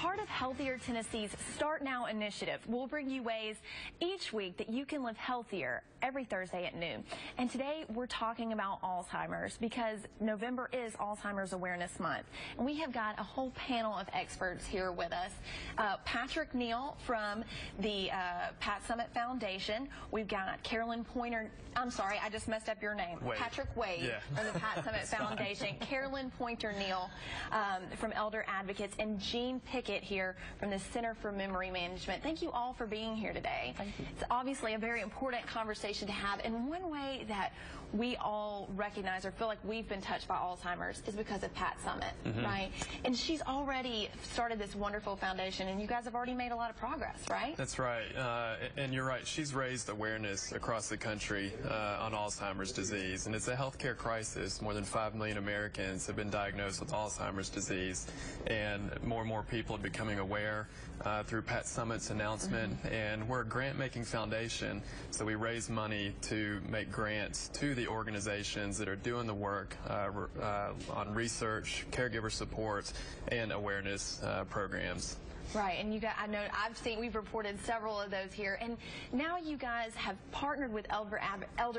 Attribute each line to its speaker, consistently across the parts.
Speaker 1: part of Healthier Tennessee's Start Now initiative. We'll bring you ways each week that you can live healthier every Thursday at noon. And today we're talking about Alzheimer's because November is Alzheimer's Awareness Month. And we have got a whole panel of experts here with us. Patrick Neal from the Pat Summitt Foundation. We've got Carolyn Pointer. I'm sorry, I just messed up your name. Patrick Wade from the Pat Summitt Foundation. Carolyn Pointer Neal from Elder Advocates, and Gene Pickett here from the Center for Memory Management. Thank you all for being here today.
Speaker 2: Thank you.
Speaker 1: It's obviously a very important conversation to have, and one way that we all recognize or feel like we've been touched by Alzheimer's is because of Pat Summitt, right? And she's already started this wonderful foundation, and you guys have already made a lot of progress, right?
Speaker 3: That's right, and you're right. She's raised awareness across the country on Alzheimer's disease, and it's a healthcare crisis. More than 5 million Americans have been diagnosed with Alzheimer's disease, and more people are becoming aware through Pat Summitt's announcement. And we're a grant-making foundation, so we raise money to make grants to the organizations that are doing the work on research, caregiver support, and awareness programs.
Speaker 1: Right, and you guys, I know we've reported several of those here, and now you guys have partnered with Elder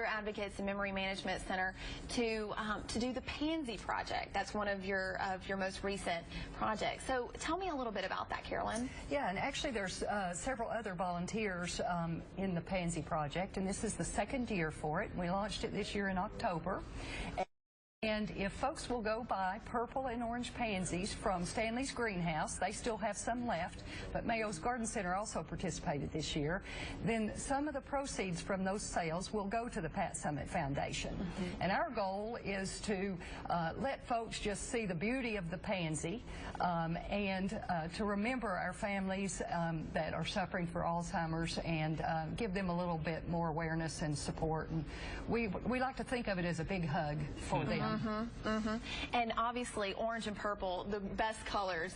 Speaker 1: Advocates and Memory Management Center to do the Pansy Project. That's one of your most recent projects. So tell me a little bit about that, Carolyn.
Speaker 2: Yeah, and actually there's several other volunteers in the Pansy Project, and this is the second year for it. We launched it this year in October. And if folks will go buy purple and orange pansies from Stanley's Greenhouse, they still have some left, but Mayo's Garden Center also participated this year, then some of the proceeds from those sales will go to the Pat Summitt Foundation. And our goal is to let folks just see the beauty of the pansy and to remember our families that are suffering for Alzheimer's and give them a little bit more awareness and support. And we like to think of it as a big hug for them.
Speaker 1: And obviously orange and purple, the best colors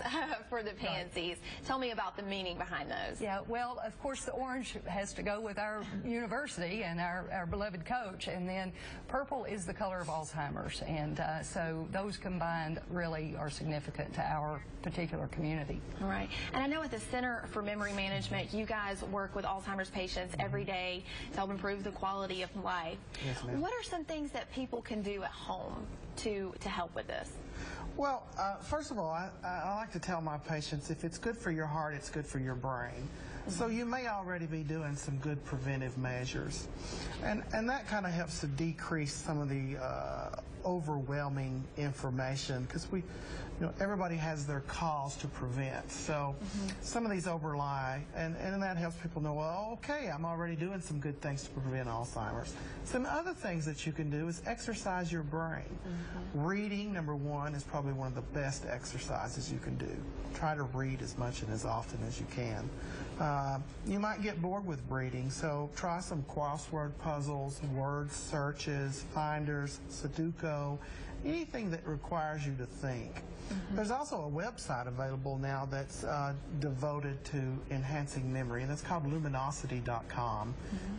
Speaker 1: for the pansies. Right. Tell me about the meaning behind those.
Speaker 2: Yeah, well, of course the orange has to go with our university and our beloved coach, and then purple is the color of Alzheimer's, and so those combined really are significant to our particular community.
Speaker 1: All right, and I know at the Center for Memory Management you guys work with Alzheimer's patients every day to help improve the quality of life.
Speaker 4: Yes, ma'am.
Speaker 1: What are some things that people can do at home to help with this?
Speaker 4: Well, first of all, I like to tell my patients, if it's good for your heart, it's good for your brain. So you may already be doing some good preventive measures. And that kind of helps to decrease some of the overwhelming information, because everybody has their cause to prevent. So some of these overlie, and that helps people know, well, okay, I'm already doing some good things to prevent Alzheimer's. Some other things that you can do is exercise your brain. Reading, number one, is probably one of the best exercises you can do. Try to read as much and as often as you can. You might get bored with reading, so try some crossword puzzles, word searches, finders, Sudoku, anything that requires you to think. There's also a website available now that's devoted to enhancing memory, and it's called luminosity.com.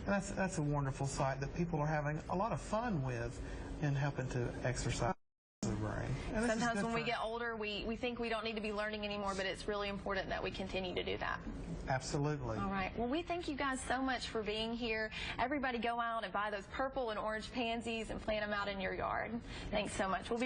Speaker 4: And that's a wonderful site that people are having a lot of fun with in helping to exercise the brain. And
Speaker 1: sometimes when we get older, we think we don't need to be learning anymore, but it's really important that we continue to do that.
Speaker 4: Absolutely.
Speaker 1: All right. Well, we thank you guys so much for being here. Everybody go out and buy those purple and orange pansies and plant them out in your yard. Thanks so much. We'll be